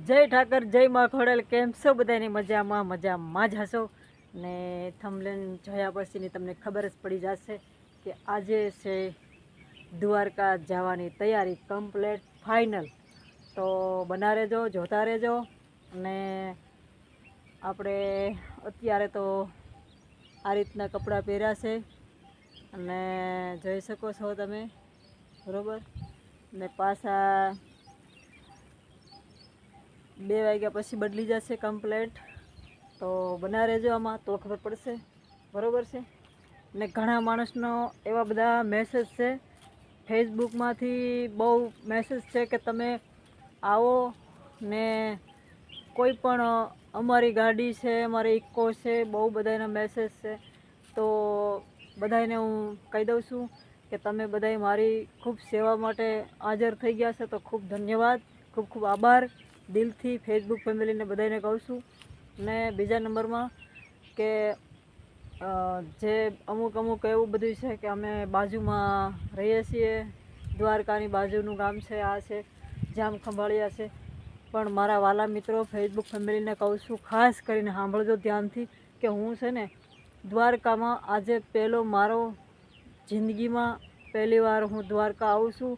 જય ઠાકર, જય માં ખોડલ. કેમ છો બધાની? મજામાં જ હશો ને. થંબનેલ જોયા પછીની તમને ખબર જ પડી જશે કે આજે છે દ્વારકા જવાની તૈયારી કમ્પ્લેટ ફાઇનલ. તો બના રહેજો, જોતા રહેજો. અને આપણે અત્યારે તો આ રીતના કપડાં પહેર્યા છે અને જોઈ શકો છો તમે, બરાબર. ને પાછા 2 વાગ્યા પછી બદલી જશે કમ્પ્લેટ. તો બના રહેજો આમાં, તો ખબર પડશે, બરાબર છે. ને ઘણા માણસનો એવા બધા મેસેજ છે ફેસબુકમાંથી, બહુ મેસેજ છે કે તમે આવો ને કોઈ પણ અમારી ગાડી છે, અમારી ઇકો છે, બહુ બધાના મેસેજ છે. તો બધાને હું કહી દઉં છું કે તમે બધાય મારી ખૂબ સેવા માટે હાજર થઈ ગયા છે, તો ખૂબ ધન્યવાદ, ખૂબ ખૂબ આભાર દિલથી ફેસબુક ફેમિલીને બધાને કહું છું. ને બીજા નંબરમાં કે જે અમુક એવું બધું છે કે અમે બાજુમાં રહીએ છીએ, દ્વારકાની બાજુનું ગામ છે, આ છે જામ ખંભાળિયા છે. પણ મારા વાલા મિત્રો ફેસબુક ફેમિલીને કહું છું, ખાસ કરીને સાંભળજો ધ્યાનથી કે હું છે ને દ્વારકામાં આજે પહેલો મારો જિંદગીમાં પહેલી વાર હું દ્વારકા આવું છું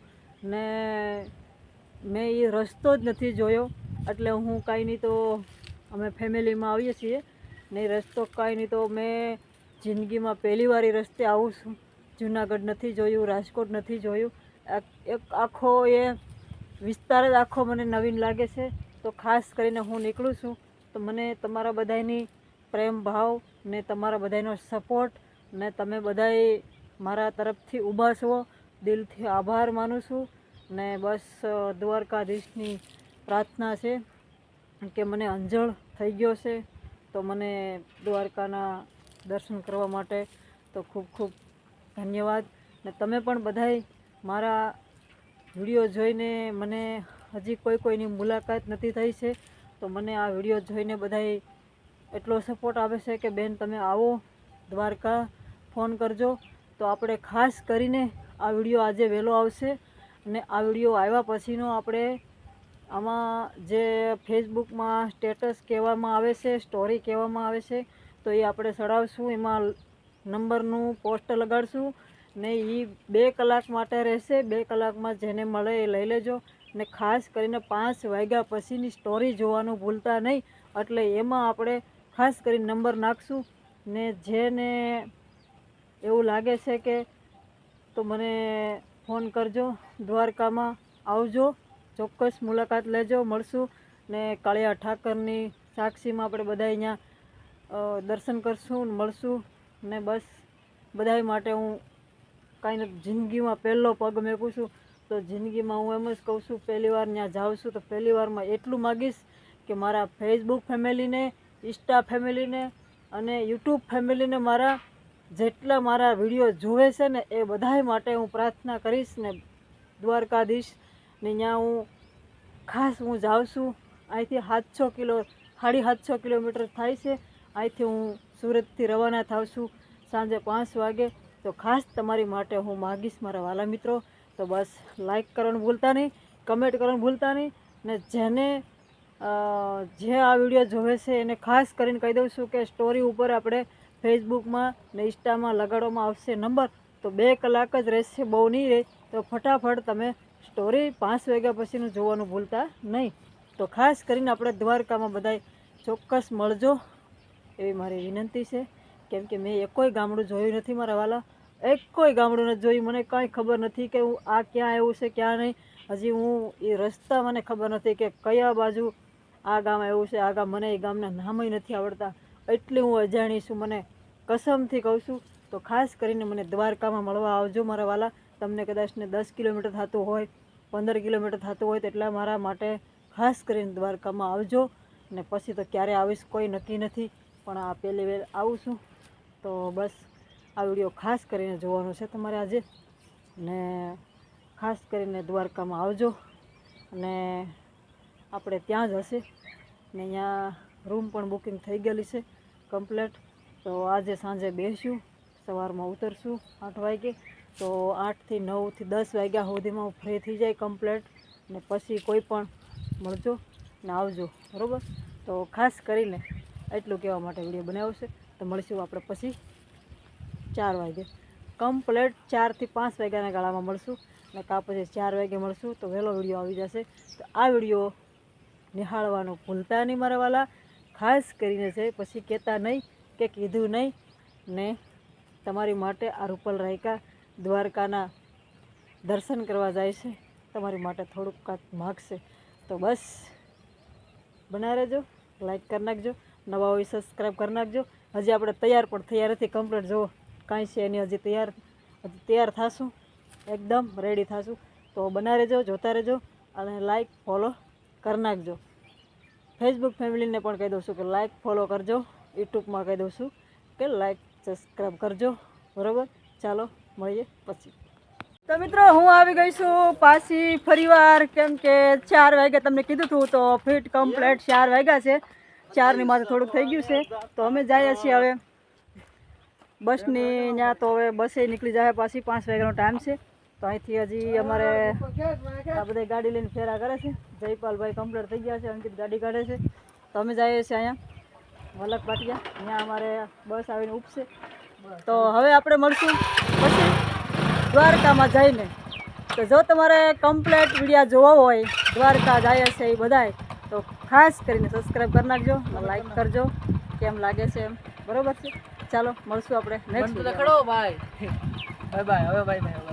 ને મેં એ રસ્તો જ નથી જોયો. એટલે હું કાંઈ નહીં તો અમે ફેમિલીમાં આવીએ છીએ ને રસ્તો કાંઈ નહીં તો મેં જિંદગીમાં પહેલી વાર એ રસ્તે આવું છું. જુનાગઢ નથી જોયું, રાજકોટ નથી જોયું, એક આખો એ વિસ્તાર જ આખો મને નવીન લાગે છે. તો ખાસ કરીને હું નીકળું છું તો મને તમારા બધાની પ્રેમ ભાવ ને તમારા બધાનો સપોર્ટ ને તમે બધાએ મારા તરફથી ઊભા છો, દિલથી આભાર માનું છું. ને બસ દ્વારકાધીશની પ્રાર્થના છે કે મને અંજળ થઈ ગયો છે, તો મને દ્વારકાના દર્શન કરવા માટે તો ખૂબ ખૂબ ધન્યવાદ. ને તમે પણ બધાય મારા વિડીયો જોઈને, મને હજી કોઈની મુલાકાત નથી થઈ છે, તો મને આ વિડીયો જોઈને બધાય એટલો સપોર્ટ આપે છે કે બેન તમે આવો દ્વારકા, ફોન કરજો. તો આપણે ખાસ કરીને આ વિડીયો આજે વહેલો આવશે અને આ વિડીયો આવ્યા પછીનો આપણે આમાં જે ફેસબુકમાં સ્ટેટસ કહેવામાં આવે છે, સ્ટોરી કહેવામાં આવે છે, તો એ આપણે ચડાવશું. એમાં નંબરનું પોસ્ટ લગાડશું ને એ 2 કલાક માટે રહેશે. 2 કલાકમાં જેને મળે એ લઈ લેજો. ને ખાસ કરીને 5 વાગ્યા પછીની સ્ટોરી જોવાનું ભૂલતા નહીં. એટલે એમાં આપણે ખાસ કરીને નંબર નાખશું ને જેને એવું લાગે છે કે તો મને ફોન કરજો. દ્વારકામાં આવજો, ચોક્કસ મુલાકાત લેજો, મળશું. ને કાળિયા ઠાકરની સાક્ષીમાં આપણે બધા અહીંયા દર્શન કરશું, મળશું. ને બસ બધાય માટે હું કાંઈ નથી, જિંદગીમાં પહેલો પગ મેકું છું તો જિંદગીમાં હું એમ જ કહું છું, પહેલી વાર ત્યાં જાઉં છું તો પહેલી વારમાં એટલું માગીશ કે મારા ફેસબુક ફેમિલીને, ઇન્સ્ટા ફેમિલીને અને યુટ્યુબ ફેમિલીને, મારા જેટલા મારા વિડીયો જોવે છે ને એ બધાય માટે હું પ્રાર્થના કરીશ. ને દ્વારકાધીશ ને ત્યાં હું ખાસ હું જાઉં છું. અહીંથી 700 કિલોમીટર થાય છે. અહીંથી હું સુરતથી રવાના થાઉં છું સાંજે 5 વાગે. તો ખાસ તમારી માટે હું માગીશ મારા વાલા મિત્રો. તો બસ લાઈક કરવાનું ભૂલતા નહીં, કમેન્ટ કરવાનું ભૂલતા નહીં. ને જેને જે આ વિડીયો જોવે છે એને ખાસ કરીને કહી દઉં છું કે સ્ટોરી ઉપર આપણે ફેસબુકમાં ને ઇન્સ્ટામાં લગાડવામાં આવશે નંબર. તો 2 કલાક જ રહેશે, બહુ નહીં રહે. તો ફટાફટ તમે સ્ટોરી 5 વાગ્યા પછીનું જોવાનું ભૂલતા નહીં. તો ખાસ કરીને આપણે દ્વારકામાં બધાય ચોક્કસ મળજો એવી મારી વિનંતી છે. કેમ કે મેં એકોય ગામડું જોયું નથી મારા વાલા, એકોય ગામડું નથી જોયું. મને કાંઈ ખબર નથી કે હું આ ક્યાં આવ્યું છે ક્યાં નહીં. હજી હું એ રસ્તા મને ખબર નથી કે કયા બાજુ આ ગામ આવ્યું છે, આ ગામ મને એ ગામના નામય નથી આવડતા. એટલી હું અજાણી છું, મને કસમથી કહું છું. તો ખાસ કરીને મને દ્વારકામાં મળવા આવજો મારા વાલા. તમને કદાચ ને 10 કિલોમીટર થતું હોય, 15 કિલોમીટર થતું હોય તો એટલા મારા માટે ખાસ કરીને દ્વારકામાં આવજો. ને પછી તો ક્યારે આવીશ કોઈ નક્કી નથી, પણ આ પહેલી વાર આવું છું. તો બસ આ વિડીયો ખાસ કરીને જોવાનો છે તમારે આજે. ને ખાસ કરીને દ્વારકામાં આવજો અને આપણે ત્યાં જ હશે. ને અહીંયા રૂમ પણ બુકિંગ થઈ ગયેલી છે કમ્પ્લેટ. તો આજે સાંજે બેસ્યું, સવારમાં ઉતરશું 8 વાગે. તો 8 થી 9 થી 10 વાગ્યા સુધીમાં હું ફ્રી થઈ જાય કમ્પ્લેટ. ને પછી કોઈ પણ મળજો. ને આવજો, બરાબર. તો ખાસ કરીને એટલું કહેવા માટે વિડીયો બનાવ્યો છે. તો મળીશું આપણે પછી 4 વાગે કમ્પ્લેટ, 4 થી 5 વાગ્યાના ગાળામાં મળશું ને કાં પછી 4 વાગે મળશું તો વહેલો વિડીયો આવી જશે. તો આ વિડીયો નિહાળવાનું ભૂલતા નહીં મારા વાલા, ખાસ કરીને છે. પછી કહેતા નહીં કે કીધું નહીં ને તમારી માટે આ રૂપલ રાયકા દ્વારકાના દર્શન કરવા જાય છે, તમારી માટે થોડુંક કાંક માગશે. તો બસ બના રહેજો, લાઈક કરી નાખજો, નવા હોય સબસ્ક્રાઈબ કરી નાખજો. હજી આપણે તૈયાર પણ તૈયાર નથી, કમ્પ્લીટ જુઓ કાંઈ છે એની હજી તૈયાર થશું, એકદમ રેડી થશું. તો બના રહેજો, જોતા રહેજો અને લાઈક ફોલો કરી નાખજો. ફેસબુક ફેમિલીને પણ કહી દઉં છું કે લાઈક ફોલો કરજો, યુટ્યુબમાં કહી દઉં છું કે લાઈક સબસ્ક્રાઈબ કરજો, બરાબર. ચાલો મળીએ પછી. તો મિત્રો હું આવી ગઈ છું પાછી ફરીવાર, કેમ કે 4 વાગે તમને કીધું હતું તો ફિટ કમ્પ્લીટ 4 વાગ્યા છે. 4ની માથે થોડુંક થઈ ગયું છે. તો અમે જઈએ છીએ હવે બસની ત્યાં. તો હવે બસે નીકળી જાય પાછી, 5 વાગ્યાનો ટાઈમ છે. તો અહીંથી હજી અમારે આ બધા ગાડી લઈને ફેરા કરે છે. જયપાલભાઈ કમ્પ્લીટ થઈ ગયા છે, અંકિત ગાડી કાઢે છે. તો અમે જઈએ છીએ અહીંયા વલક પાટિયા, અહીંયા અમારે બસ આવીને ઉપસે. તો હવે આપણે મળશું પછી દ્વારકામાં જઈને. તો જો તમારે કમ્પ્લેટ વિડીયો જોવો હોય દ્વારકા જાય છે એ બધાય, તો ખાસ કરીને સબસ્ક્રાઈબ કરી નાખજો, લાઈક કરજો, કેમ લાગે છે એમ, બરાબર છે. ચાલો મળશું આપણે નેક્સ્ટ. Bye bye. હવે બાય.